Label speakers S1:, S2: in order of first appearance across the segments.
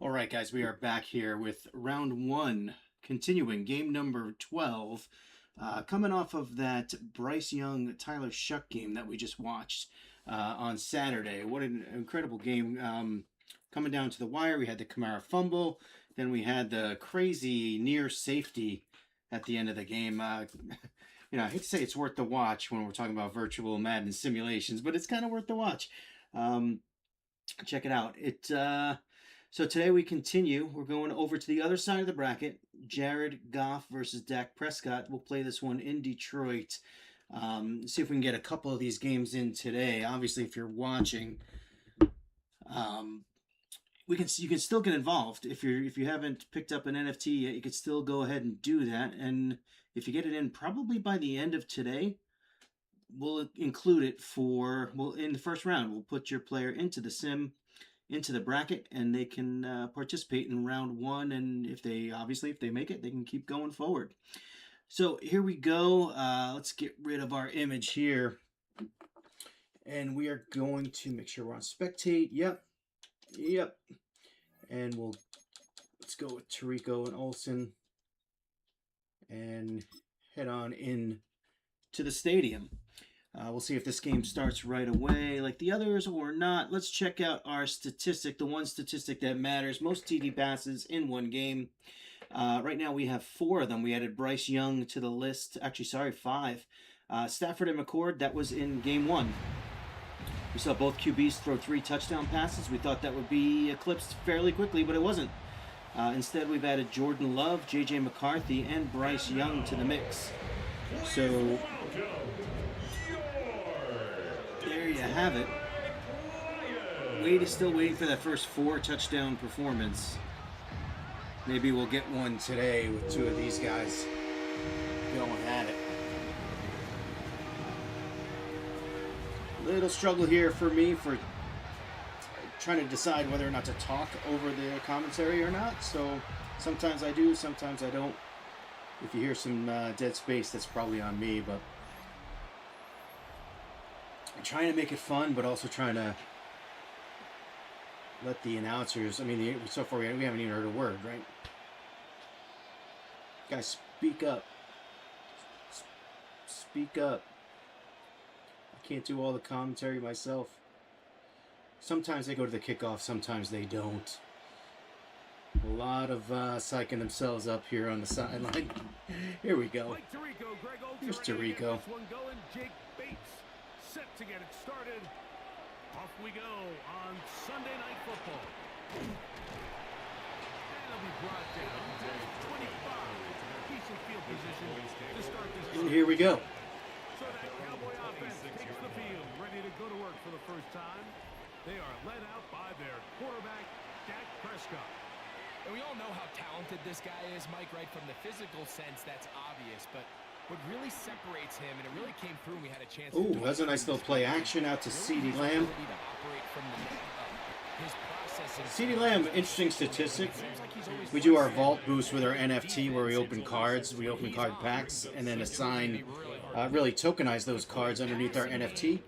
S1: All right, guys, we are back here with round one, continuing game number 12, coming off of that Bryce Young, Tyler Shough game that we just watched on Saturday. What an incredible game. Coming down to the wire, we had the Kamara fumble, then we had the crazy near safety at the end of the game. I hate to say it's worth the watch when we're talking about virtual Madden simulations, but it's kind of worth the watch. Check it out. So today we continue. We're going over to the other side of the bracket. Jared Goff versus Dak Prescott. We'll play this one in Detroit. See if we can get a couple of these games in today. Obviously, if you're watching, you can still get involved. If you haven't picked up an NFT yet, you can still go ahead and do that. And if you get it in probably by the end of today, we'll include it in the first round. We'll put your player into the sim, into the bracket, and they can participate in round one. And if they make it, they can keep going forward. So here we go. Let's get rid of our image here, and we are going to make sure we're on spectate. Yep. And let's go with Tirico and Olsen, and head on in to the stadium. We'll see if this game starts right away like the others or not. Let's check out our statistic, the one statistic that matters. Most TD passes in one game. Right now we have 4 of them. We added Bryce Young to the list. Actually, sorry, 5. Stafford and McCord, that was in game 1. We saw both QBs throw 3 touchdown passes. We thought that would be eclipsed fairly quickly, but it wasn't. Instead, we've added Jordan Love, J.J. McCarthy, and Bryce Young to the mix. So there you have it. Wade is still waiting for that first 4 touchdown performance. Maybe we'll get one today with 2 of these guys going at it. Little struggle here for me for trying to decide whether or not to talk over the commentary or not. So sometimes I do, sometimes I don't. If you hear some dead space, that's probably on me, but I'm trying to make it fun, but also trying to let the announcers, so far we haven't even heard a word, right? Guys, speak up. Speak up. I can't do all the commentary myself. Sometimes they go to the kickoff, sometimes they don't. A lot of psyching themselves up here on the sideline. Here we go. Here's Tirico.
S2: Set to get it started. Off we go on Sunday Night Football. And it'll be brought down to 25. Decent field position to start this game.
S1: And here we go.
S2: So that Cowboy offense takes the field, ready to go to work for the first time. They are led out by their quarterback, Dak Prescott.
S3: And we all know how talented this guy is, Mike, right? From the physical sense, that's obvious. But what really separates him, and it really came through when we had a chance to do it.
S1: Ooh, that's a nice little play action out to CeeDee Lamb. CeeDee Lamb, interesting statistic. We do our vault boost with our NFT where we open cards, we open card packs, and then assign, really tokenize those cards underneath our NFT.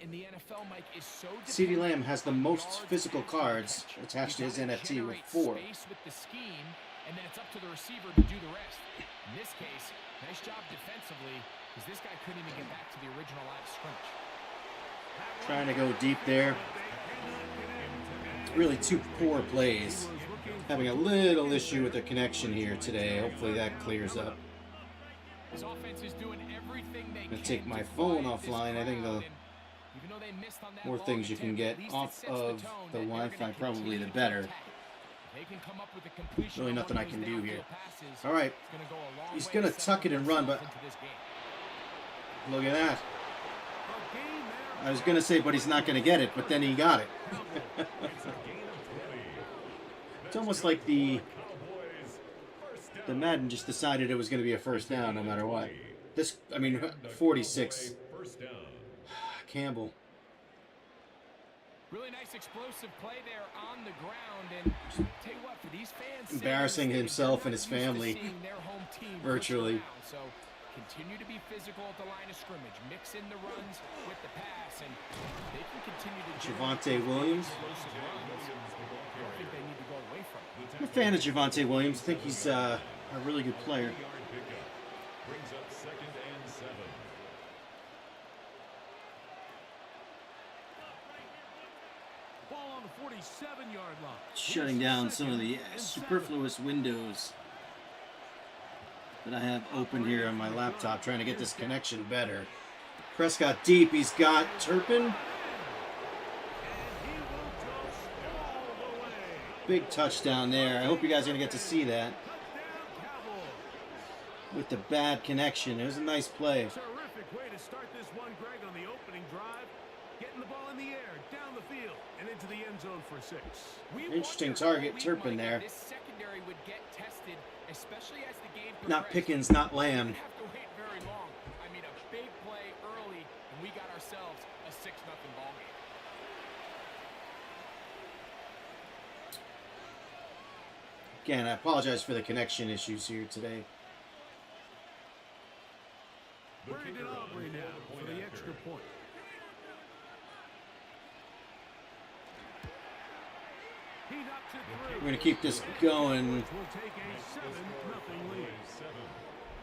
S1: CeeDee Lamb has the most physical cards attached to his NFT with 4.
S3: And then it's up to the receiver to do the rest. In this case, nice job defensively, because this guy couldn't even get back to the original line of scrimmage.
S1: Trying to go deep there. Really 2 poor plays. Having a little issue with the connection here today. Hopefully that clears up.
S3: His offense is doing everything they
S1: I'm going to take my phone offline. I think the more things you can get off of the Wi-Fi, probably the better. Really nothing I can do here. All right. He's going to tuck it and run, but look at that. I was going to say, but he's not going to get it, but then he got it. It's almost like the Madden just decided it was going to be a first down no matter what. 46. Campbell.
S3: Really nice explosive play there on the ground, and tell you what, for these fans,
S1: embarrassing himself and his family virtually.
S3: So continue to be physical at the line of scrimmage, mix in the runs with the pass, and they can continue to
S1: Javonte Williams. a fan of Javonte Williams. I think he's a really good player.
S4: Brings up 2nd and 7.
S2: Ball on the 47-yard line.
S1: Shutting down some of the superfluous windows that I have open here on my laptop, trying to get this connection better. Prescott deep. He's got Turpin. Big touchdown there. I hope you guys are going to get to see that. With the bad connection. It was a nice play.
S2: Terrific way to start this one, Greg, on the opening drive. Getting the ball in the air, down the field, and into the end zone for 6.
S1: Interesting target, Turpin there.
S3: This secondary would get tested, especially as the game
S1: Not
S3: progressed.
S1: Pickens, not Lamb.
S3: Have to wait very long. I mean, a big play early, and we got ourselves a 6-0 ball game.
S1: Again, I apologize for the connection issues here today.
S2: Brandon Aubrey now for the extra point. He knocks it through.
S1: We're going to keep this going.
S2: We'll take a 7-0 lead.
S4: 7.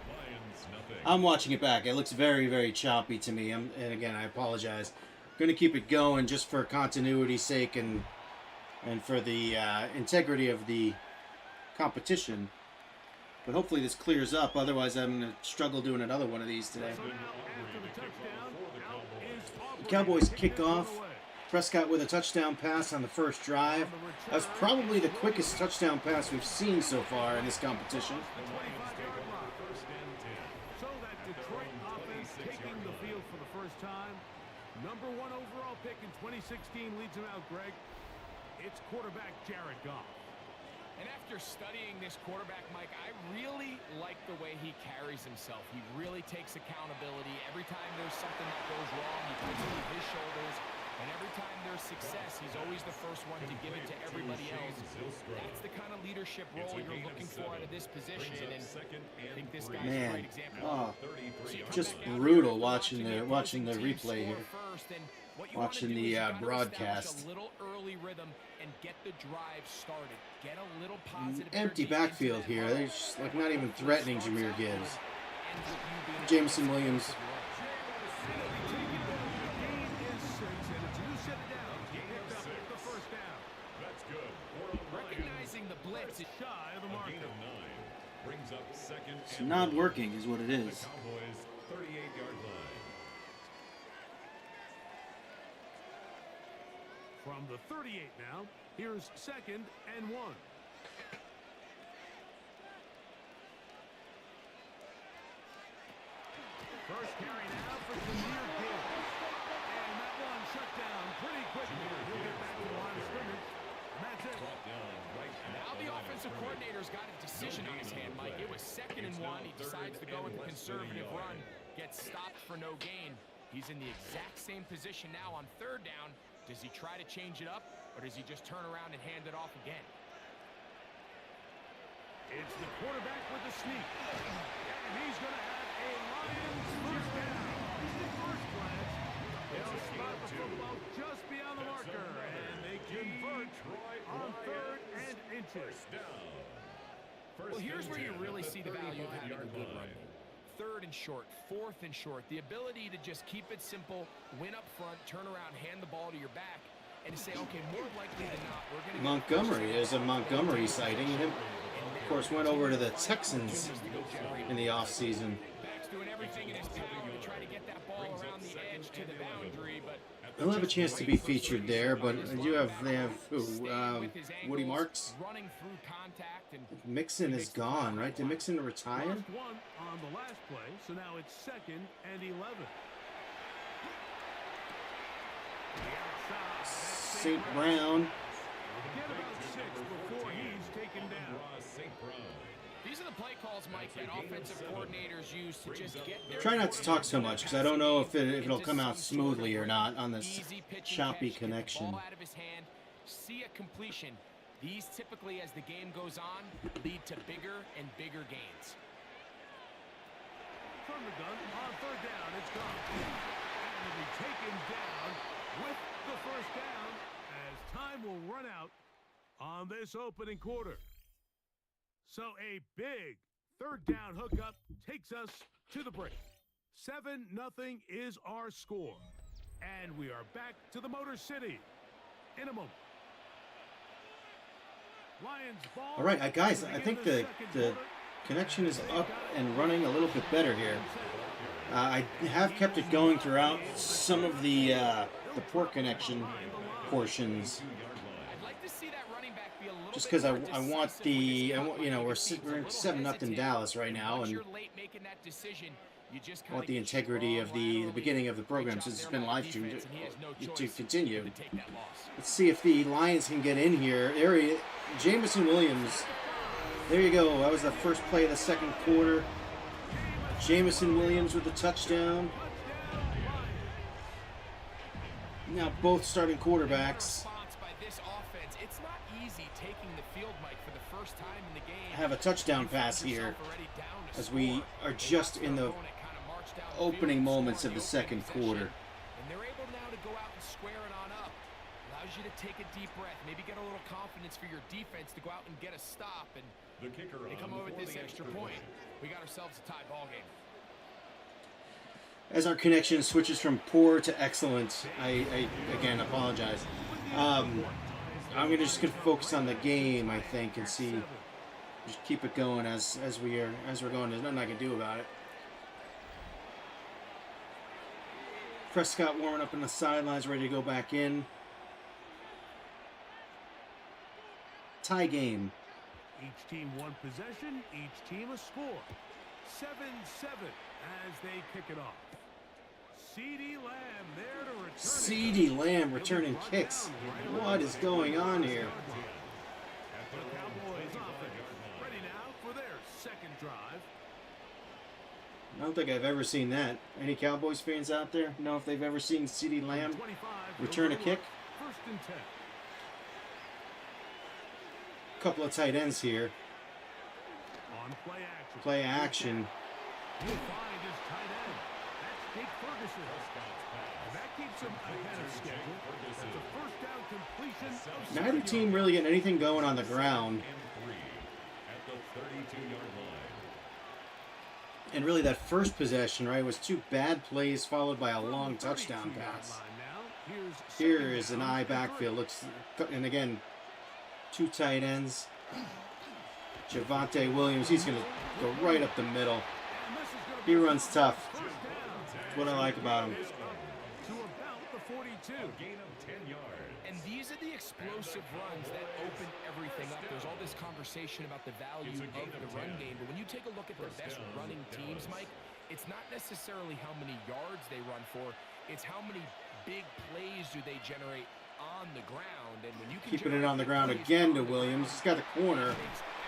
S4: Lions nothing.
S1: I'm watching it back. It looks very, very choppy to me. And again, I apologize. Going to keep it going just for continuity's sake and for the integrity of the competition. But hopefully this clears up. Otherwise, I'm going to struggle doing another one of these today.
S2: So now after the touchdown, out is Aubrey.
S1: The Cowboys
S2: Kicking
S1: kick
S2: this one
S1: off.
S2: away.
S1: Prescott with a touchdown pass on the first drive. That's probably the quickest touchdown pass we've seen so far in this competition.
S2: The 25-yard line.
S4: 1st and 10.
S2: So that Detroit offense taking the field for the first time. Number 1 overall pick in 2016 leads him out, Greg. It's quarterback Jared Goff.
S3: And after studying this quarterback, Mike, I really like the way he carries himself. He really takes accountability. Every time there's something that goes wrong, he puts it on his shoulders. And every time there's success, he's always the first one to give it to everybody else. That's the kind of leadership role you're looking for out of this position. And I think this guy's a
S1: Man,
S3: great example.
S1: oh,
S3: So you come
S1: just
S3: back out
S1: brutal
S3: here,
S1: watching
S3: the
S1: the
S3: opposing
S1: replay
S3: team
S1: here.
S3: score first, and what you
S1: Watching
S3: wanna do
S1: the,
S3: is you gotta
S1: broadcast.
S3: establish a little early rhythm and get the drive started. Get a little positive
S1: Empty
S3: energy
S1: backfield
S3: into that
S1: here.
S3: huddle.
S1: They're just like not even threatening Jameer Gibbs.
S3: Ends with you being able
S1: Jameson
S3: to
S1: Williams.
S2: The gain is 6, and it's you set it down. He picked up the first down.
S4: That's good. 4 on Lions.
S3: recognizing the blitz.
S2: Shy of the
S4: A
S2: marker.
S4: gain of 9. Brings up 2nd
S1: It's
S4: and
S1: not
S4: 1.
S1: working is what it
S4: The
S1: is.
S4: Cowboys 38-yard line.
S2: From the 38 now, here's 2nd and 1. First carry now for Jameer Gibbs. And that one shut down pretty quickly. He'll get back to the line of scrimmage. And that's it.
S4: Brought down right
S3: Now the offensive coordinator's got a decision on his hand, Mike. It was 2nd and 1. He decides to go with the conservative run. Gets stopped for no gain. He's in the exact same position now on 3rd down. Does he try to change it up, or does he just turn around and hand it off again?
S2: It's the quarterback with the sneak. And he's going to have a Lions first down. First glance, they'll spot the football just beyond the marker. And they convert on 3rd and inches.
S3: Well, here's where you really see the value of having a good run game. 3rd and short, 4th and short. The ability to just keep it simple, win up front, turn around, hand the ball to your back, and to say, okay, more likely than not, we're going to
S1: Montgomery. There's a Montgomery sighting. Him, of course, went over to the Texans in the offseason.
S3: Back's doing everything in his power to try to get that ball around the edge to the boundary, but
S1: They'll have a chance to be featured there, but they have who?
S3: with his
S1: Woody
S3: ankles,
S1: Marks.
S3: running through contact, and
S1: Mixon is gone, right? Did Mixon retire?
S2: First one on the last play, so now it's 2nd and 11.
S1: St. Brown.
S2: Get about 6 before he's taken down.
S3: these are the play calls, Mike, that offensive coordinators use to just get their
S1: Try not to talk so much because I don't know if it'll come out smoothly or not on this
S3: easy pitch and
S1: choppy
S3: catch, get the
S1: connection.
S3: ball out of his hand, see a completion. These typically, as the game goes on, lead to bigger and bigger gains.
S2: From the gun on 3rd down, it's gone. And will be taken down with the first down as time will run out on this opening quarter. So a big third down hookup takes us to the break. 7-0 is our score. And we are back to the Motor City in a moment. Lions ball.
S1: All right, guys, I think the connection is up and running a little bit better here. I have kept it going throughout some of the poor connection portions, just because I want the we're 7-0 Dallas right now, and I want the integrity of the beginning of the program, since it's been live streamed, to continue. Let's see if the Lions can get in here. Jameson Williams. There you go. That was the first play of the second quarter. Jameson Williams with the touchdown. Now both starting quarterbacks have a touchdown pass here, as we are just in the opening moments of the second quarter.
S3: And they're able now to go out and square it on up. Allows you to take a deep breath, maybe get a little confidence for your defense to go out and get a stop, and
S4: The kicker
S3: they come
S4: on
S3: over with
S4: for
S3: this
S4: the
S3: extra point. We got ourselves a tie ball game.
S1: As our connection switches from poor to excellent, I again apologize. I'm just gonna focus on the game, I think, and see, just keep it going as we're going. There's nothing I can do about it. Prescott warming up on the sidelines, ready to go back in. Tie game.
S2: Each team one possession, each team a score. 7-7 as they kick it off. CeeDee Lamb there to return.
S1: CeeDee Lamb returning kicks. What is going on here?
S2: The Cowboys offense ready now for their second drive.
S1: I don't think I've ever seen that. Any Cowboys fans out there know if they've ever seen CeeDee Lamb
S2: 25,
S1: return a kick?
S2: First and 10.
S1: Couple of tight ends here.
S2: On play action.
S1: Play action.
S2: He'll find his tight end. That's Dak Prescott. And that keeps him ahead of schedule. That's a first down completion of
S1: Neither team really getting anything going on the ground.
S4: And 3 at the 32-yard line.
S1: And really that first possession, right, was two bad plays followed by a long touchdown pass. Here is an eye backfield. Looks, and again, two tight ends. Javonte Williams, he's going to go right up the middle. He runs tough. That's what I like about him.
S2: To about the 42.
S4: Gain of 10 yards.
S3: And these are the explosive runs that open everything up. There's all this conversation about the value of the run game, but when you take a look at the best running teams, Mike, it's not necessarily how many yards they run for, it's how many big plays do they generate on the ground. And when you can
S1: Keeping it on the ground again to Williams. He's got the corner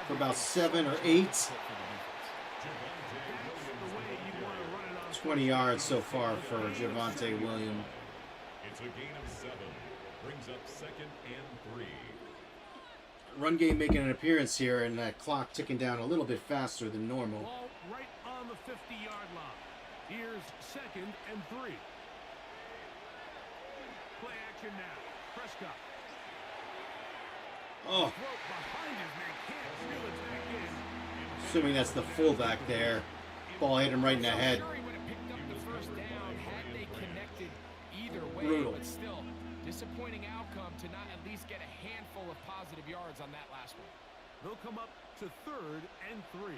S1: for about 7 or 8. 20 yards so far for Javonte Williams.
S4: It's a gain of 7. Brings up second and 3.
S1: Run game making an appearance here, and that clock ticking down a little bit faster than normal.
S2: Ball right on the 50-yard line. Here's second and 3. Play action now. Prescott.
S1: Oh,
S2: Throw behind his man. Can't reel it back in.
S1: assuming that's the fullback there. Ball hit him right in the head.
S3: Sure, he would have picked up the first down had they connected either way,
S1: Brutal.
S3: but still, disappointing outcome to not at least get a handful of positive yards on that last one.
S2: They'll come up to third and 3.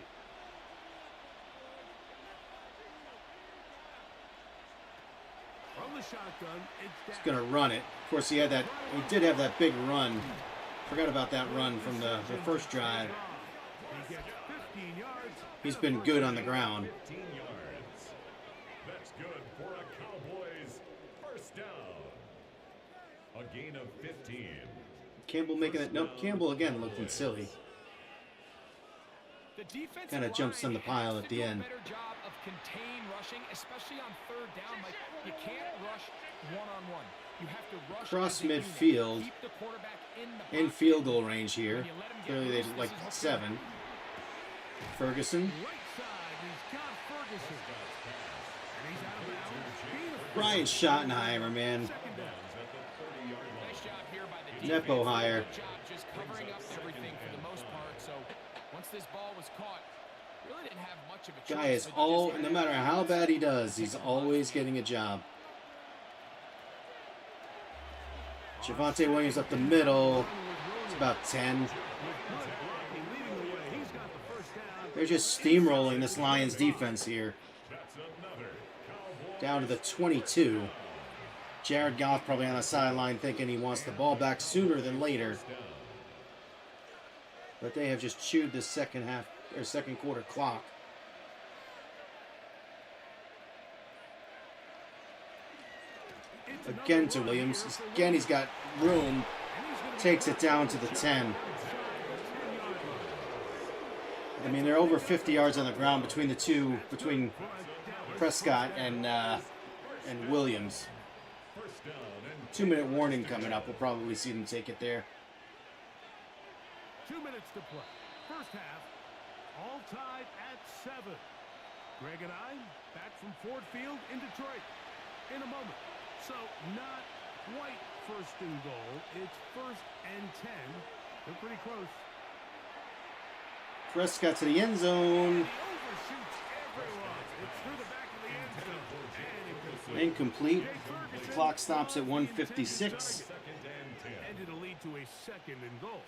S2: From the shotgun, it's
S1: He's gonna run it. Of course, he did have that big run. Forgot about that run from the first drive.
S2: He gets 15 yards.
S1: He's been good on the ground.
S4: 15 yards. That's good for a Cowboys first down. A gain of 15.
S1: Campbell making it. Nope, Campbell again looking silly.
S3: The defensive
S1: Kinda jumps
S3: line
S1: on the pile
S3: has
S1: at
S3: to
S1: the
S3: do a
S1: end.
S3: better job of contain rushing, especially on third down. Like, you can't rush one-on-one. You have to rush
S1: Across
S3: as a unit.
S1: midfield,
S3: Keep the quarterback in the
S1: in
S3: pocket.
S1: field goal range here.
S3: When you let him get
S1: Clearly
S3: loose,
S1: they
S3: this
S1: like
S3: is what's
S1: 7. Ferguson.
S2: Right side is Dak Ferguson. And he's out of bounds.
S1: Brian Schottenheimer, man.
S2: Second down.
S3: Nice job here by the
S1: Nepo
S3: defense.
S1: hire.
S3: Good job just covering up everything for the most part. So once this ball was caught, really didn't have much of a choice.
S1: Guy is no matter how bad he does, he's always getting a job. Javonte Williams up the middle. It's about 10. They're just steamrolling this Lions defense here. Down to the 22. Jared Goff probably on the sideline thinking he wants the ball back sooner than later. But they have just chewed the second quarter clock. Again to Williams. Again, he's got room. Takes it down to the 10. I mean, they're over 50 yards on the ground between the two, between Prescott and Williams. 2-minute warning coming up. We'll probably see them take it there.
S2: 2 minutes to play. First half, all tied at 7. Greg and I back from Ford Field in Detroit in a moment. So not quite first and goal. It's 1st and 10. They're pretty close.
S1: Prescott to the end zone.
S2: He overshoots everyone. It's through the back of the end zone. And
S1: Incomplete. The clock stops at 1:56.
S2: And it'll lead to a 2nd and goal.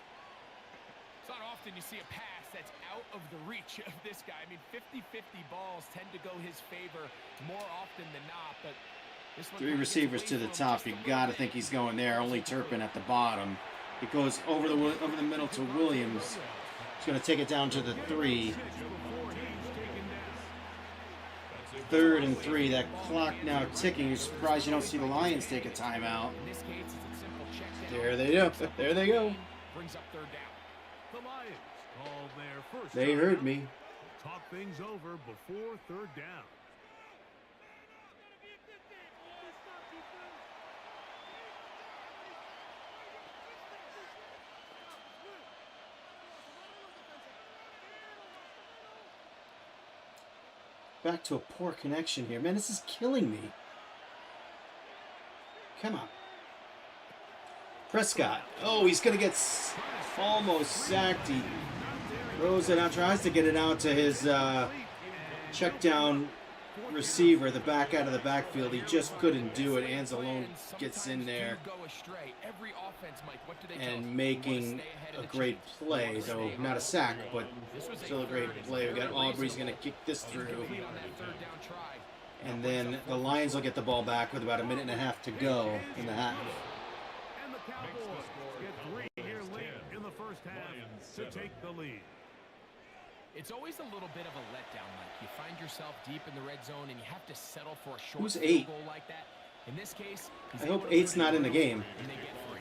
S3: It's not often you see a pass that's out of the reach of this guy. I mean, 50-50 balls tend to go his favor more often than not, but this one
S1: 3 receivers to the top. You got to think he's going there. Only Turpin at the bottom. It goes over the middle to Williams. He's going to take it down to the 3. 3rd and 3. That clock now ticking. You're surprised you don't see the Lions take a timeout. There they go. There they go.
S3: Brings up 3rd down.
S2: The Lions call their first.
S1: They heard me.
S2: Talk things over before 3rd down.
S1: Back to a poor connection here. Man, this is killing me. Come on. Prescott. Oh, he's going to get almost sacked. He throws it out, tries to get it out to his check down receiver, the back out of the backfield. He just couldn't do it. Anzalone gets in there and making a great play, though not a sack, but still a great play. We got Aubrey's going to kick this through. And then the Lions will get the ball back with about 1.5 minutes to go in the half.
S2: And the Cowboys get 3 here late in the first half to take the lead.
S3: It's always a little bit of a letdown, Mike. You find yourself deep in the red zone and you have to settle for a short
S1: Who's
S3: field
S1: 8?
S3: goal like that. In this case,
S1: I hope 8's not in the game.
S3: and they get 3.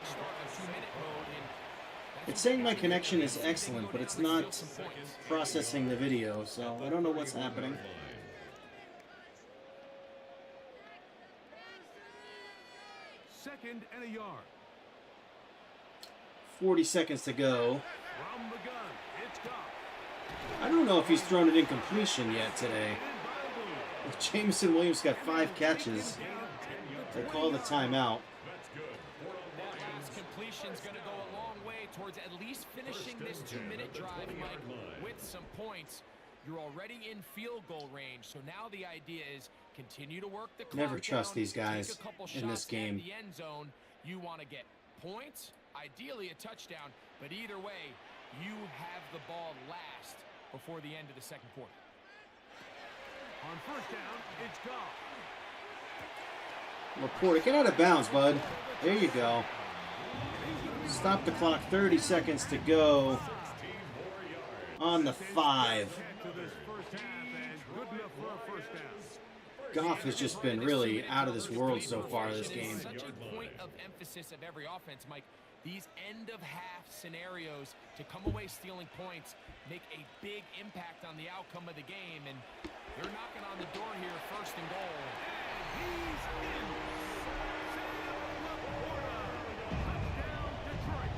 S3: Start a 2-minute mode, and that's
S1: It's saying my connection is excellent, but it's not processing the video, so I don't know what's happening.
S2: 2nd and a yard.
S1: 40 seconds to go.
S2: From the gun, it's Goff.
S1: I don't know if he's thrown an incompletion yet today. Jameson Williams got 5 catches. They call the timeout.
S3: that last completion's going to go a long way towards at least finishing this 2-minute drive, Mike, with some points. You're already in field goal range, so now the idea is continue to work the clock
S1: Never trust
S3: down,
S1: these guys
S3: take a couple
S1: in this
S3: shots
S1: game.
S3: at the end zone. You want to get points, ideally a touchdown, but either way, you have the ball last before the end of the 2nd quarter.
S2: On 1st down, it's Goff.
S1: Laporta, get out of bounds, bud. There you go. Stop the clock. 30 seconds to go on the 5.
S2: To this first half and good enough for a 1st down.
S1: Goff has just been really out of this world so far this game.
S3: Such a point of emphasis of every offense, Mike. These end-of-half scenarios to come away stealing points make a big impact on the outcome of the game, and they're knocking on the door here, 1st and goal.
S2: He's in. Touchdown, Detroit.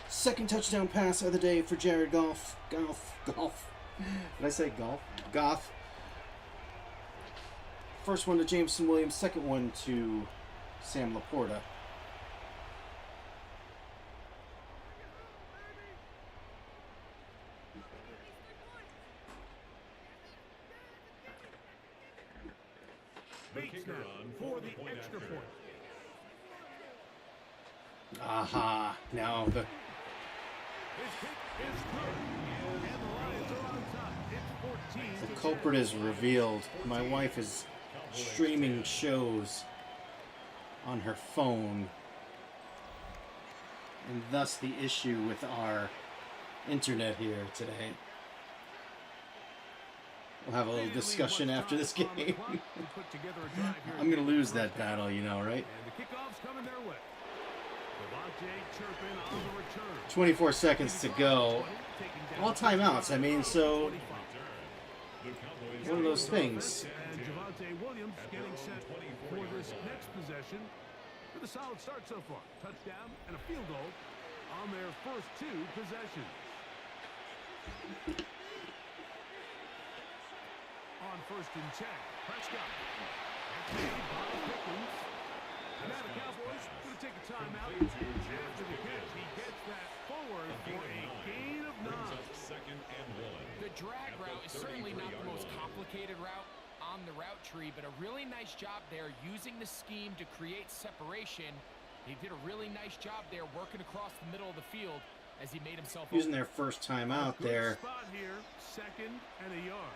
S1: Second touchdown pass of the day for Jared Goff. Golf. Did I say golf? Goff. First one to Jameson Williams, second one to Sam Laporta.
S2: Bates now for the extra point.
S1: Aha. Now the
S2: His kick is good. And the Lions are on top. It's 14.
S1: The culprit is revealed. My wife is streaming shows on her phone, and thus the issue with our internet here today. We'll have a little discussion after this game. I'm going to lose that battle, you know, right?
S2: And the kickoff's coming their way. Devontae Turpin on the return.
S1: 24 seconds to go. All timeouts. I mean, so one of those things.
S2: And Javonte Williams getting set for this next possession with a solid start so far. Touchdown and a field goal on their first two possessions. On first and 10, Prescott. And now the Cowboys going to take a timeout. After the catch, he gets that forward for a gain of 9.
S4: Second and 1.
S3: The drag route is certainly not the most complicated route on the route tree, but a really nice job there using the scheme to create separation. He did a really nice job there working across the middle of the field as he made himself
S1: Using their first time out there.
S2: Spot here, second and a yard.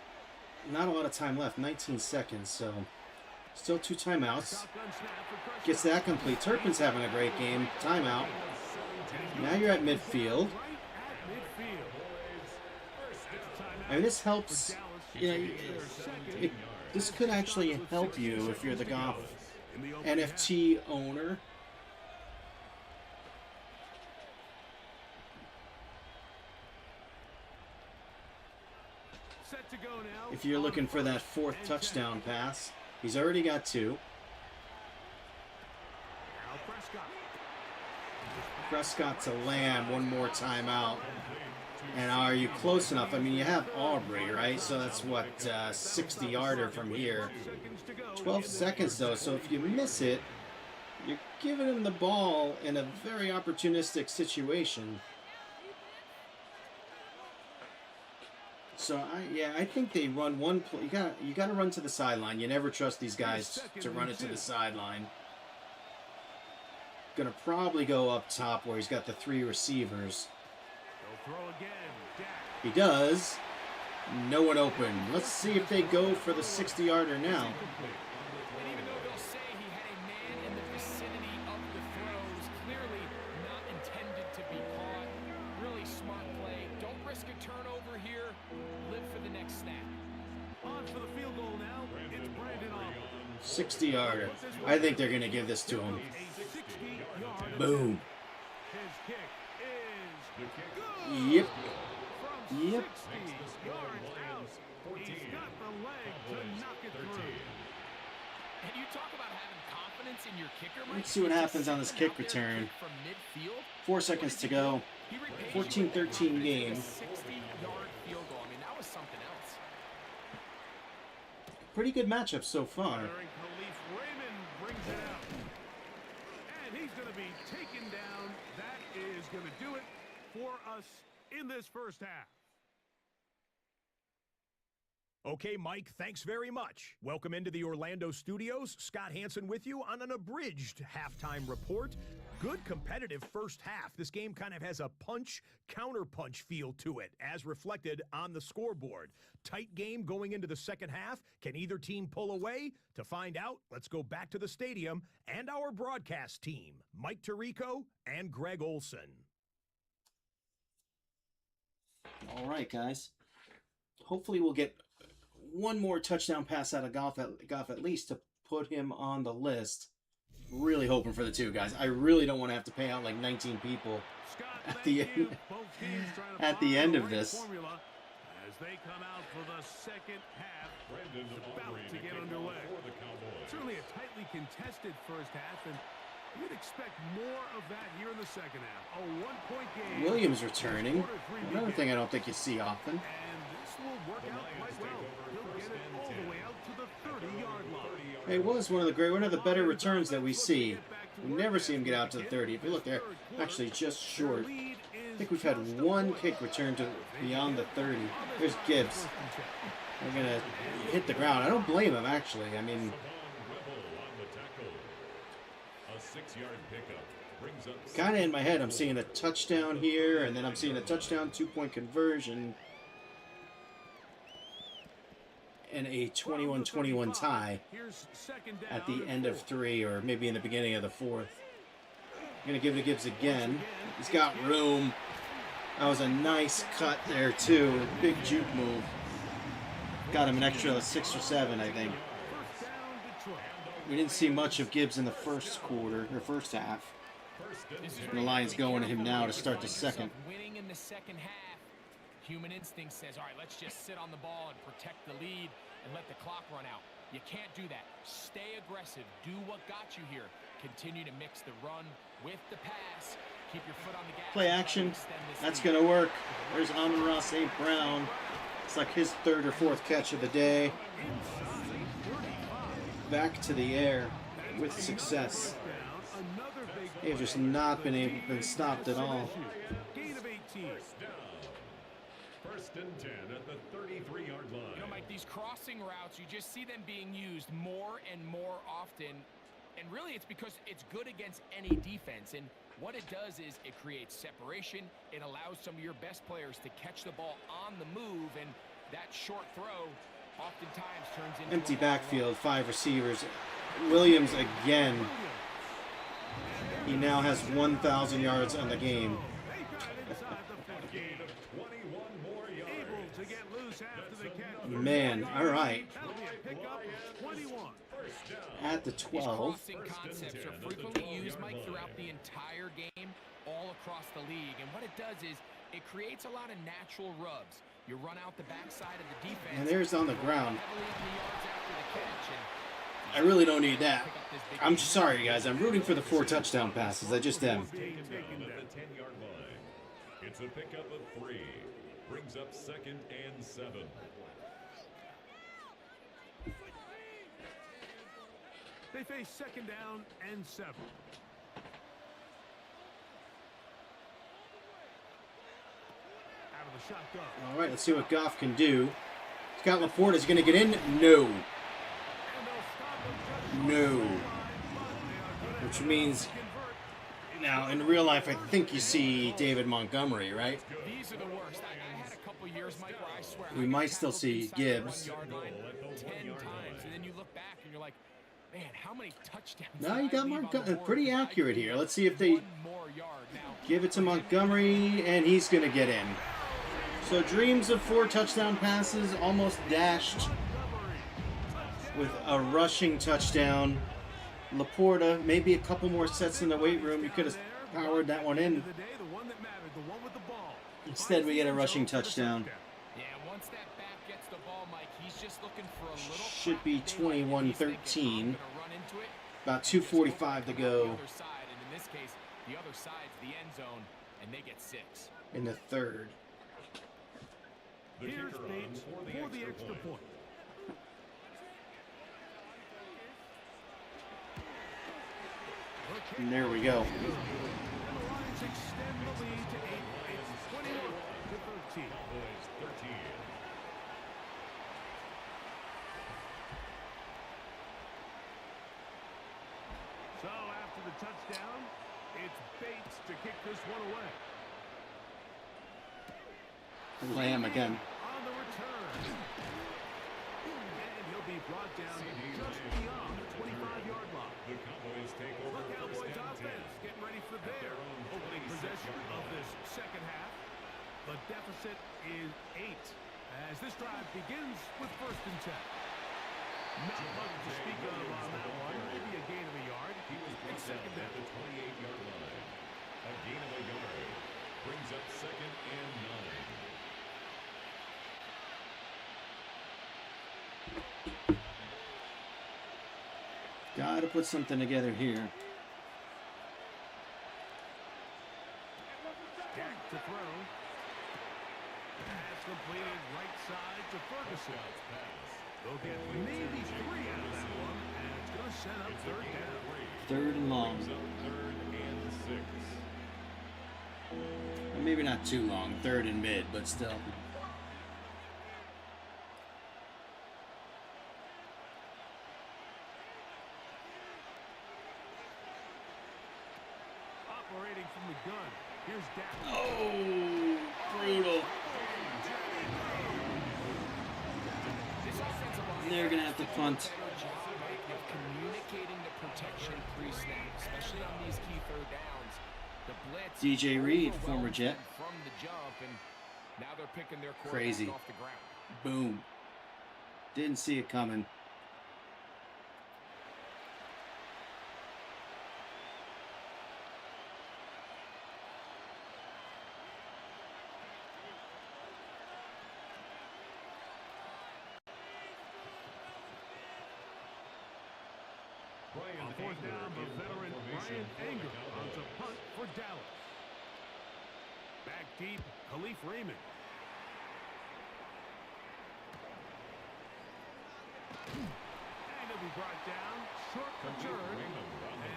S1: Not a lot of time left, 19 seconds, so still 2 timeouts.
S2: Shotgun snap for Prescott.
S1: Gets that complete. Turpin's having a great game. Timeout. Now you're at midfield.
S2: Right at midfield.
S1: I mean, this helps. You know, this could actually help you if you're the Goff NFT owner.
S2: Set to go now.
S1: If you're looking for that 4th touchdown pass, he's already got 2.
S2: Now Prescott.
S1: Prescott to Lamb, one more timeout. And are you close enough? I mean, you have Aubrey, right? So that's what, 60-yarder from here. 12 seconds, though, so if you miss it, you're giving him the ball in a very opportunistic situation. So, I think they run one play. You got to run to the sideline. You never trust these guys to run it to the sideline. Gonna probably go up top where he's got the 3 receivers.
S2: Throw again. Dak.
S1: He does. No one open. Let's see if they go for the 60-yarder now.
S3: And even though they'll say he had a man in the vicinity of the throws, clearly not intended to be caught. Really smart play. Don't risk a turnover here. Live for the next snap.
S2: On for the field goal now. It's Brandon Aubrey.
S1: 60-yarder. I think they're going to give this to him.
S2: A 60-yard
S1: Boom.
S2: His kick is good.
S1: Yep.
S2: From
S1: Yep.
S2: 60 yards out. He's got the leg to knock it through.
S3: And you talk about having confidence in your kicker.
S1: Let's see what happens on this kick return.
S3: From midfield.
S1: 4 seconds to go.
S3: He repaid
S1: 14-13 game.
S3: 60-yard field goal. I mean, that was something else.
S1: Pretty good matchup so far.
S2: Firing Khalif Raymond brings it out. And he's going to be taken down. That is going to do it for us in this first half.
S5: Okay, Mike, thanks very much. Welcome into the Orlando studios. Scott Hansen with you on an abridged halftime report. Good competitive first half. This game kind of has a punch-counterpunch feel to it, as reflected on the scoreboard. Tight game going into the second half. Can either team pull away? To find out, let's go back to the stadium and our broadcast team, Mike Tirico and Greg Olson.
S1: All right, guys. Hopefully we'll get one more touchdown pass out of Goff at least to put him on the list. Really hoping for the 2, guys. I really don't want to have to pay out like 19 people at the end of this.
S2: As they come out for the second half, about to get underway. Certainly a tightly contested first half, and you'd expect more of that here in the second half. A 1-point game.
S1: Williams returning. Another thing I don't think you see often.
S2: And this will work out quite well. He'll get it all the way out to the 30-yard line.
S1: It was one of the better returns that we see. We never see him get out to the 30. If you look there, actually just short. I think we've had one kick return to beyond the 30. There's Gibbs. We're going to hit the ground. I don't blame him, actually. I mean, kind of in my head, I'm seeing a touchdown here, and then I'm seeing a touchdown, 2-point conversion, and a 21-21 tie at the end of 3, or maybe in the beginning of the 4th. I'm going to give it to Gibbs again. He's got room. That was a nice cut there, too. Big juke move. Got him an extra 6 or 7, I think. We didn't see much of Gibbs in the first quarter, or first half. And the Lions going to him now to start the second.
S3: Winning in the second half. Human instinct says, all right, let's just sit on the ball and protect the lead and let the clock run out. You can't do that. Stay aggressive. Do what got you here. Continue to mix the run with the pass. Keep your foot on the gas.
S1: Play action. That's going to work. There's Amon-Ra St. Brown. It's like his 3rd or 4th catch of the day. Back to the air with success. They've just not been stopped at all.
S4: First and 10 at the 33-yard line.
S3: You know, Mike, these crossing routes, you just see them being used more and more often. And really, it's because it's good against any defense. And what it does is it creates separation. It allows some of your best players to catch the ball on the move. And that short throw oftentimes turns into
S1: empty backfield, 5 receivers. Williams again. He now has 1,000 yards on the game. Man, all right. At the 12.
S3: Crossing concepts are frequently used, Mike, throughout the entire game, all across the league. And what it does is it creates a lot of natural rubs. You run out the backside of the defense.
S1: And there's on the ground. I really don't need that. I'm sorry, guys. I'm rooting for the 4 touchdown passes. I just am.
S4: It's a pickup of 3. Brings up 2nd and 7.
S2: They face 2nd down and 7. Out of the shotgun.
S1: All right, let's see what Goff can do. Scott LaPorta is going to get in. No. No. Which means, now in real life, I think you see David Montgomery, right?
S3: These are the worst. I had a couple years, Mike, where I swear
S1: We might still see Gibbs.
S3: 10 times, and then you look back and you're like, man, how many touchdowns?
S1: No, you got Montgomery. Pretty accurate here. Let's see if they give it to Montgomery, and he's going to get in. So dreams of 4 touchdown passes almost dashed with a rushing touchdown. LaPorta, maybe a couple more sets in the weight room. You could have powered that one in. Instead, we get a rushing touchdown.
S3: Yeah, once that back gets the ball, Mike, he's just looking for a little.
S1: Should be 21-13. About 2:45 to go.
S3: And in this case, the other side's the end zone, and they get 6.
S1: In the 3rd.
S2: Here's Bates for the extra point.
S1: And there we go.
S2: And the Lions extend the lead to 8. It's 21-13. So after the touchdown, it's Bates to kick this one away.
S1: Lamb again.
S2: On the return. And he'll be brought down just beyond the 25-yard line.
S4: The Cowboys take over
S2: The Cowboys
S4: first and 10.
S2: offense getting ready for their opening possession of this second half. The deficit is 8 as this drive begins with 1st and 10. Not much to speak of on that one. Maybe a gain of a yard. It's 2nd down.
S4: At the 28-yard line. A gain of a yard. Brings up 2nd and 9.
S1: Got to put something together here.
S2: Dak to throw. Pass completed right side to Ferguson. They'll get maybe 3 out of that one. And
S1: Third and long.
S4: Third and 6.
S1: Or maybe not too long. Third and mid, but still.
S2: Operating from the gun. Here's Dak.
S1: Oh, brutal. They're going to have to punt.
S3: Communicating the protection pre-snap, especially on these key third downs. The blitz
S1: DJ Reed, former Jet.
S3: From the jump, and now they're picking their
S1: Crazy.
S3: quarterback off the ground.
S1: Boom. Didn't see it coming.
S2: On fourth down, the veteran Brian Anger on to punt for Dallas. Back deep, Khalif Raymond. And he'll be brought down, short return,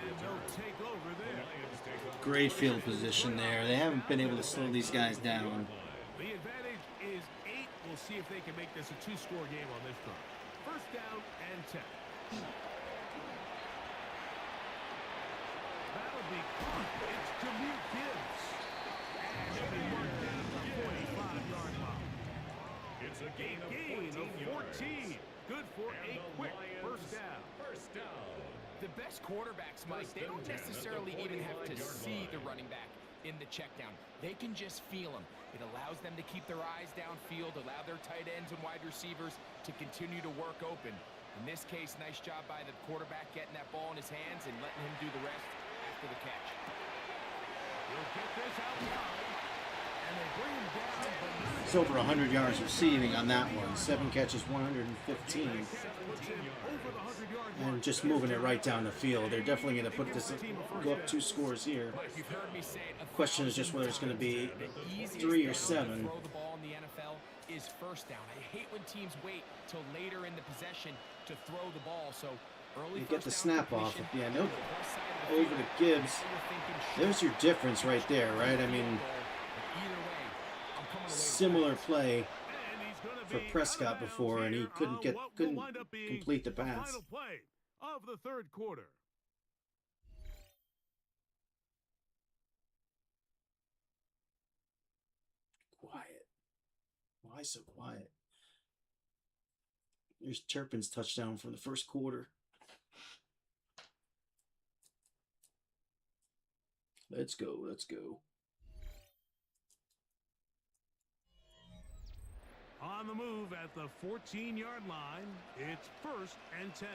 S2: and they'll take over there.
S1: Great field position there. They haven't been able to slow these guys down.
S2: The advantage is 8. We'll see if they can make this a 2-score game on this drive. First down and 10. That'll be caught. It's Jameer Gibbs. And he'll be marked down at the 45-yard line.
S4: It's a gain of
S2: 14. Good for a quick first down.
S4: First down.
S3: The best quarterbacks, Mike, they don't necessarily even have to see the running back in the check down. They can just feel him. It allows them to keep their eyes downfield, allow their tight ends and wide receivers to continue to work open. In this case, nice job by the quarterback getting that ball in his hands and letting him do the rest after the catch.
S2: He'll get this outside. And they bring him down, but not
S1: It's over 100 yards receiving on that one. 7 catches, 115.
S2: puts him over the 100-yard mark.
S1: And just moving it right down the field. They're definitely going to put this, go up 2 scores here.
S3: You've heard me say it.
S1: Question is just whether it's going to be
S3: The easiest
S1: 3 or
S3: down to
S1: 7.
S3: throw the ball in the NFL is first down. I hate when teams wait till later in the possession to throw the ball. So early
S1: You get the
S3: first down
S1: snap off.
S3: completion,
S1: Yeah, nope.
S3: left side of the
S1: Over
S3: field.
S1: to Gibbs.
S3: Now you're thinking,
S1: There's your difference right there, right? I mean,
S3: either way, I'm coming away with
S1: similar play
S2: And he's gonna
S1: for
S2: be
S1: Prescott
S2: out of bounds
S1: before, and he
S2: here
S1: couldn't
S2: on what will
S1: couldn't
S2: wind up being
S1: complete the
S2: the
S1: pass.
S2: final play of the third quarter.
S1: Quiet. Why so quiet? Here's Turpin's touchdown for the first quarter. Let's go. Let's go.
S2: On the move at the 14-yard line, it's first and 10.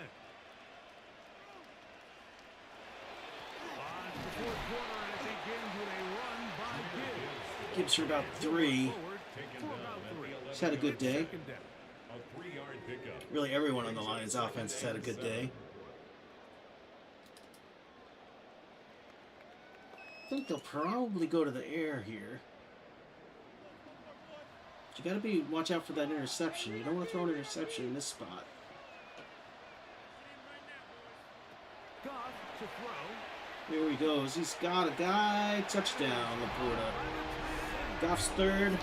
S2: On the fourth quarter, and it begins with a run by Gibbs.
S1: Gibbs for about 3.
S2: Forward for about 3.
S1: He's had a good day.
S2: Second down.
S4: A 3-yard pickup.
S1: Really, everyone on the Lions offense has had a good day. I think they'll probably go to the air here. But you got to watch out for that interception. You don't want to throw an interception in this spot.
S2: Goff to throw.
S1: Here he goes. He's got a guy. Touchdown, Laporta. Goff's third.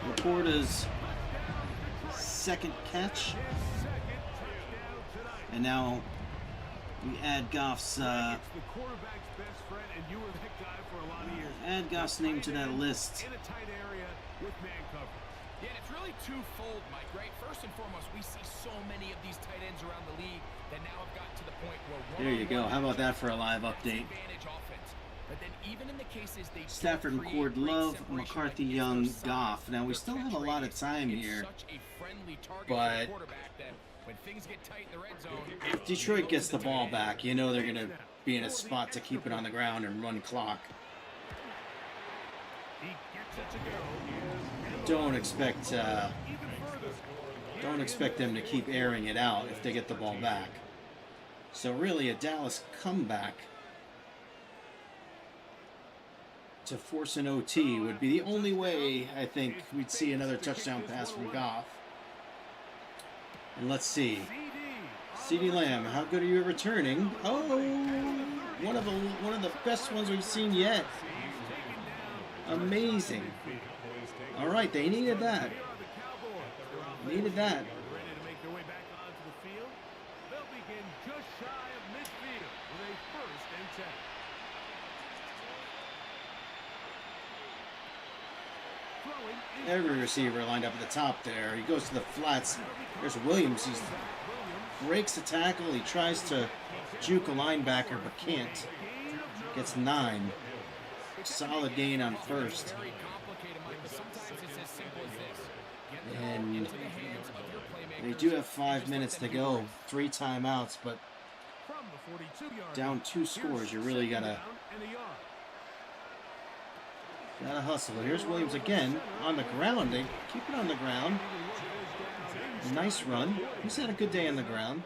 S1: Laporta's second catch. And now we add Goff's
S2: It's the quarterback's best friend, and you were that guy for a lot of years.
S1: add Goff's name to that list.
S2: In a tight area with man coverage.
S3: Yeah, and it's really twofold, Mike, right? First and foremost, we see so many of these tight ends around the league that now have gotten to the point where
S1: There you go. How about that for a live update?
S3: advantage offense. But then even in the cases they
S1: Stafford,
S3: don't
S1: McCord,
S3: create great
S1: Love,
S3: separation,
S1: McCarthy,
S3: like, it's
S1: Young,
S3: their size,
S1: Goff. Now, we
S3: their
S1: still have a
S3: catch
S1: lot of
S3: radius.
S1: time
S3: It's
S1: here,
S3: such a friendly target
S1: but
S3: for the quarterback that when things get tight in the red zone,
S1: if Detroit gets the ball back, you know they're going to be in a spot to keep it on the ground and run clock.
S2: He gets it to go.
S1: Don't expect them to keep airing it out if they get the ball back. So really, a Dallas comeback to force an OT would be the only way I think we'd see another touchdown pass from Goff. And let's see. CeeDee Lamb, how good are you at returning? Oh, one of the best ones we've seen yet. Amazing. All right, they needed that. Needed that.
S2: Ready to make their way back onto the field. They'll begin just shy of midfield with a 1st and 10.
S1: Every receiver lined up at the top there. He goes to the flats. There's Williams. He breaks the tackle. He tries to juke a linebacker but can't. Gets 9. Solid gain on 1st. And they do have 5 minutes to go. 3 timeouts, but down 2 scores. You really gotta hustle. Here's Williams again on the ground. They keep it on the ground. Nice run. He's had a good day on the ground.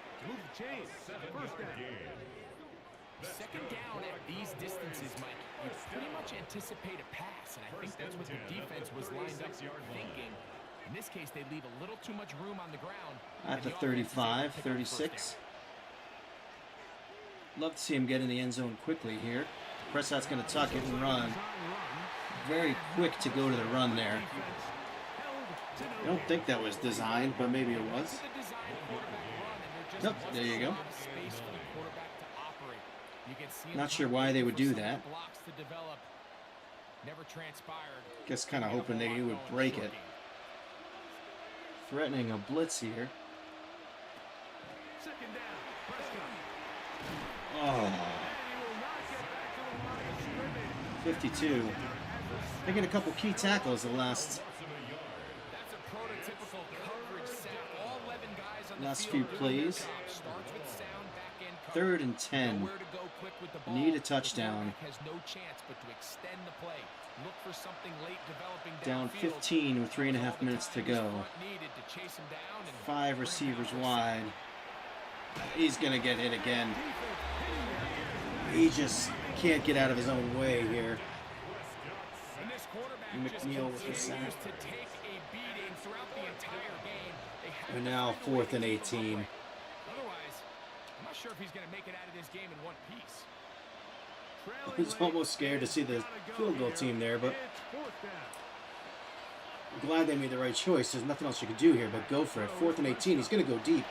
S3: Second down at these distances, Mike, you pretty much anticipate a pass, and I think that's what the defense was lined up thinking. In this case, they leave a little too much room on the ground.
S1: At the 35, 36. Love to see him get in the end zone quickly here. Prescott's going to tuck it and run. Very quick to go to the run there. I don't think that was designed, but maybe it was. Nope, there you go. Not sure why they would do that. Guess kind of hoping they would break it. Threatening a blitz here. Oh. 52. Making a couple key tackles the last few plays. 3rd and 10. Need a touchdown. Down 15 with 3.5 minutes to go. 5 receivers wide. He's going to get hit again. He just can't get out of his own way here. McNeil with the sack. And now 4th and 18.
S3: I'm not sure if he's going to make it out of this game in one piece.
S1: I was almost scared to see the field goal team there, but I'm glad they made the right choice. There's nothing else you could do here but go for it. 4th and 18. He's going to go deep.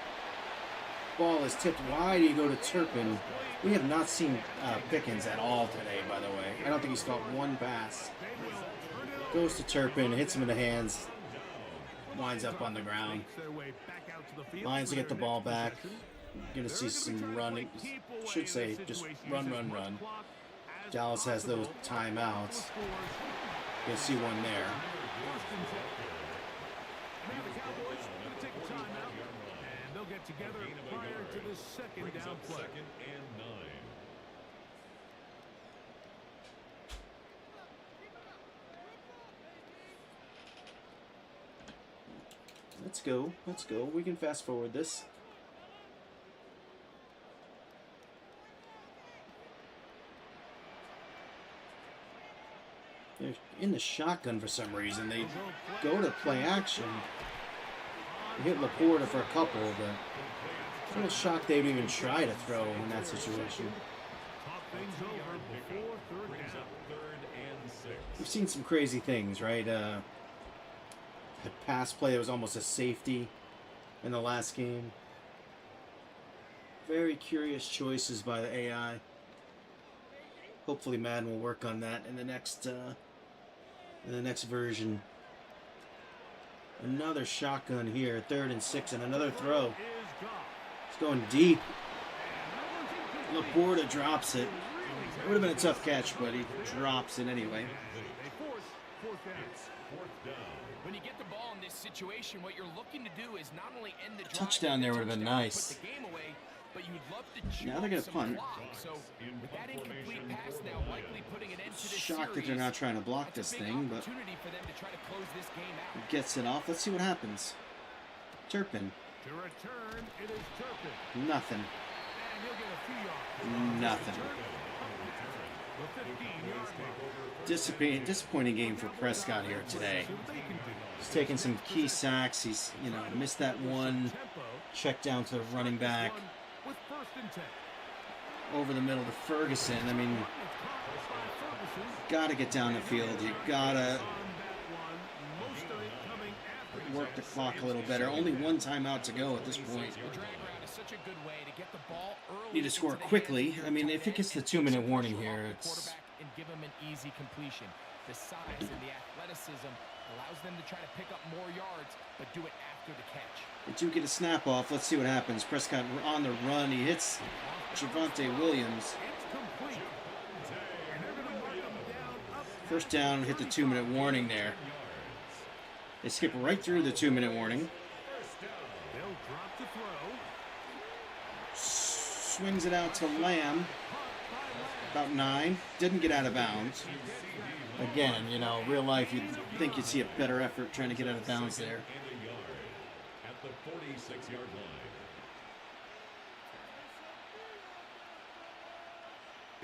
S1: Ball is tipped wide. You go to Turpin. We have not seen Pickens at all today, by the way. I don't think he's caught one pass. Goes to Turpin, hits him in the hands, winds up on the ground. Lions get the ball back. You're going to see some running. Should say just run, run, run. Dallas has those timeouts. You'll see one there.
S2: Now the Cowboys are going to take a timeout, and they'll get together prior to the 2nd down play.
S4: 2nd and 9.
S1: Let's go. Let's go. We can fast forward this. They're in the shotgun for some reason. They go to play action. They hit Laporta for a couple, but I'm a little shocked they would even try to throw in that situation. We've seen some crazy things, right? A pass play that was almost a safety in the last game. Very curious choices by the AI. Hopefully Madden will work on that in the next version. Another shotgun here, 3rd and 6, and another throw. It's going deep. Laporta drops it. It would have been a tough catch, but he drops it anyway.
S3: When you get the ball in this situation, what you're looking to do is not only end the drive,
S1: touchdown there would have been nice.
S3: put the game away, but you'd love to
S1: Now they're going to punt.
S3: So with that incomplete pass now likely putting an end to this
S1: Shocked that they're not trying to block this thing, but
S3: for them to try to close this game out.
S1: he gets it off. Let's see what happens. Turpin.
S2: To return, it is Turpin.
S1: Nothing.
S2: And he'll get a few yards.
S1: Nothing.
S2: The 15-yard line.
S1: Disappointing game for Prescott here today. He's taken some key sacks. He's, missed that one check down to the running back.
S2: and 10.
S1: Over the middle to Ferguson. I mean, got to get down the field. You got to work the clock a little better. Only one timeout to go at this point. Need to score quickly. I mean, if it gets the 2-minute warning here, it's...
S3: And give him an easy completion. The size and the athleticism allows them to try to pick up more yards, but do it after the catch.
S1: They do get a snap off. Let's see what happens. Prescott on the run. He hits Javonte Williams. First down, hit the 2-minute warning there. They skip right through the 2-minute warning.
S2: They'll drop the throw.
S1: Swings it out to Lamb. About 9. Didn't get out of bounds. Again, you know, real life, you'd think you'd see a better effort trying to get out of bounds there.
S4: At the 46-yard line.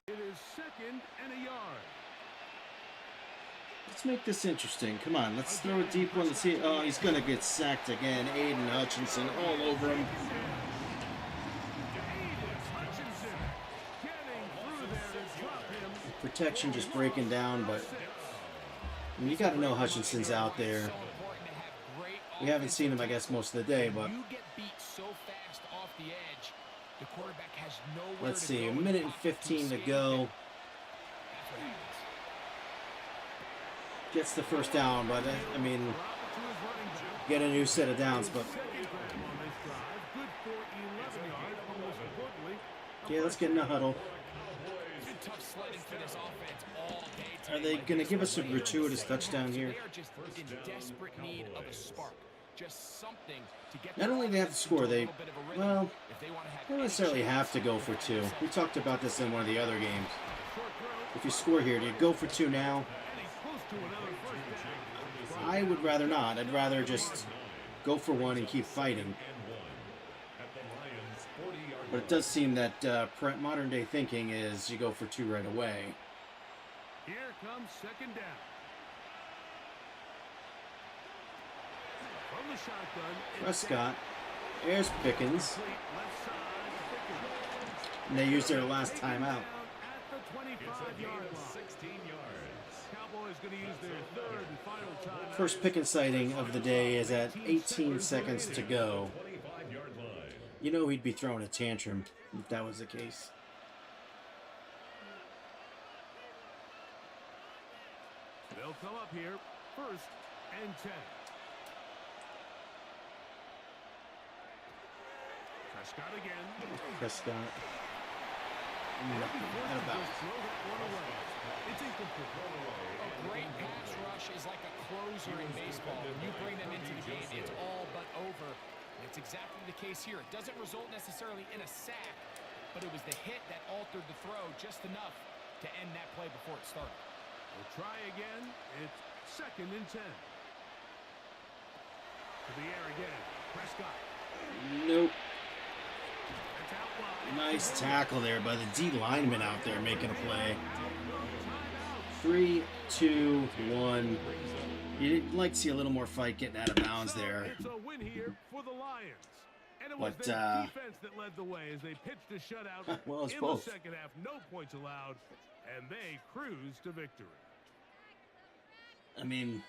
S2: It is 2nd and a yard.
S1: Let's make this interesting. Come on, let's throw a deep one. Let's see. Oh, he's going to get sacked again. Aiden Hutchinson all over him. Protection just breaking down, but I mean, you got to know Hutchinson's out there. We haven't seen him, I guess, most of the day, but let's see, 1:15 to go. Gets the first down, but I mean, get a new set of downs, but okay, let's get in the huddle. Are they going to give us a gratuitous touchdown here? Not only do they have to score, they don't necessarily have to go for 2. We talked about this in one of the other games. If you score here, do you go for 2 now? I would rather not. I'd rather just go for 1 and keep fighting. But it does seem that modern day thinking is you go for 2 right away.
S2: Here comes 2nd down. From the shotgun,
S1: Prescott. There's Pickens. And they used their last timeout.
S2: At the 25-yard line.
S4: 16 yards.
S2: Cowboys going to use their 3rd and final time.
S1: First Pickens sighting of the day is at 18 seconds to go.
S4: 25-yard line.
S1: You know he'd be throwing a tantrum if that was the case.
S2: They'll come up here, 1st and 10. Prescott again.
S1: Prescott. Nothing. Out of bounds.
S2: It's incomplete.
S3: A great pass rush is like a closer in baseball. When you bring them into the game, it's all but over. And it's exactly the case here. It doesn't result necessarily in a sack, but it was the hit that altered the throw just enough to end that play before it started.
S2: We'll try again. It's 2nd and 10. To the air again. Prescott.
S1: Nope.
S2: That's out wide.
S1: Nice tackle there by the D lineman out there making a play. 3, 2, 1. You'd like to see a little more fight getting out of bounds there.
S2: It's a win here for the Lions. And it was
S1: But,
S2: their defense that led the way as they pitched a shutout.
S1: well, it's
S2: in
S1: both.
S2: the 2nd half, no points allowed, and they cruised to victory.
S1: I mean,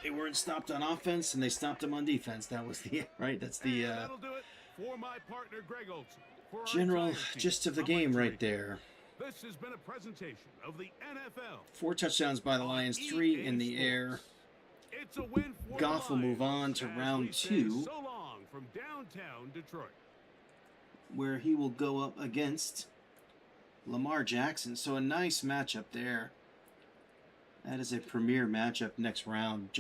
S1: they weren't stopped on offense and they stopped them on defense. That was the right. That's the
S2: And that'll do it for my partner Greg Olson. For our
S1: general
S2: entire team,
S1: gist of the
S2: I'm
S1: game
S2: Mike
S1: right
S2: Drake.
S1: there.
S2: This has been a presentation of the NFL.
S1: 4 touchdowns by the Lions, 3 in the air.
S2: It's a win for
S1: Goff
S2: the
S1: will move on
S2: Lions
S1: to
S2: as
S1: round
S2: we say
S1: 2.
S2: So long from downtown Detroit.
S1: Where he will go up against Lamar Jackson. So a nice matchup there. That is a premier matchup next round.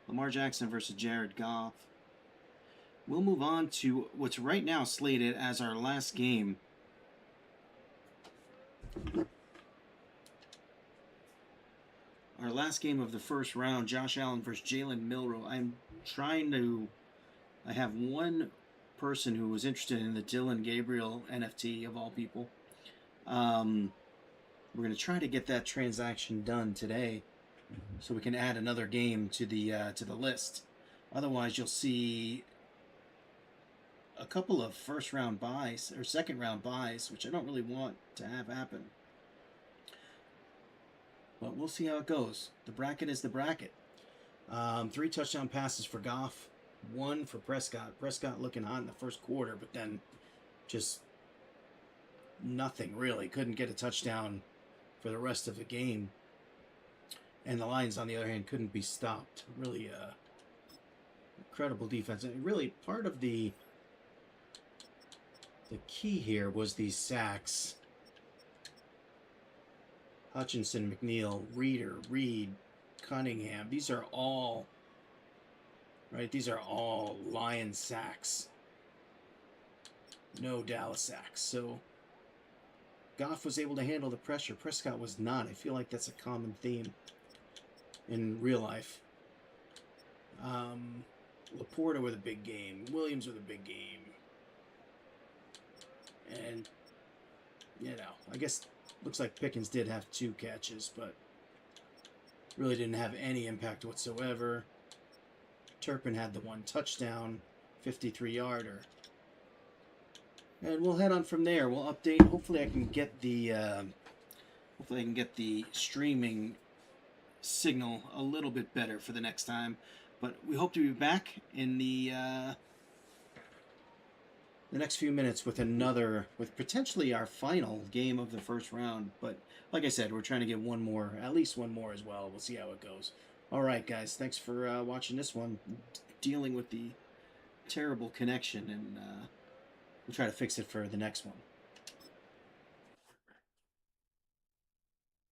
S1: Lamar Jackson versus Jared Goff. We'll move on to what's right now slated as our last game. Our last game of the first round, Josh Allen versus Jalen Milroe. I have one person who was interested in the Dylan Gabriel NFT of all people. We're going to try to get that transaction done today so we can add another game to the list. Otherwise, you'll see a couple of first-round buys or second-round buys, which I don't really want to have happen. But we'll see how it goes. The bracket is the bracket. 3 touchdown passes for Goff, 1 for Prescott. Prescott looking hot in the first quarter, but then just nothing really. Couldn't get a touchdown for the rest of the game. And the Lions, on the other hand, couldn't be stopped. Really incredible defense. And really, part of the key here was these sacks. Hutchinson, McNeil, Reed, Cunningham. These are all, right? These are all Lion sacks. No Dallas sacks. So Goff was able to handle the pressure. Prescott was not. I feel like that's a common theme in real life. Laporta with a big game. Williams with a big game. And, you know, I guess looks like Pickens did have 2 catches, but really didn't have any impact whatsoever. Turpin had the 1 touchdown, 53-yarder. And we'll head on from there. We'll update. Hopefully I can get the streaming signal a little bit better for the next time. But we hope to be back in the next few minutes with potentially our final game of the first round. But like I said, we're trying to get at least one more as well. We'll see how it goes. All right, guys, thanks for watching this one, dealing with the terrible connection, and we'll try to fix it for the next one.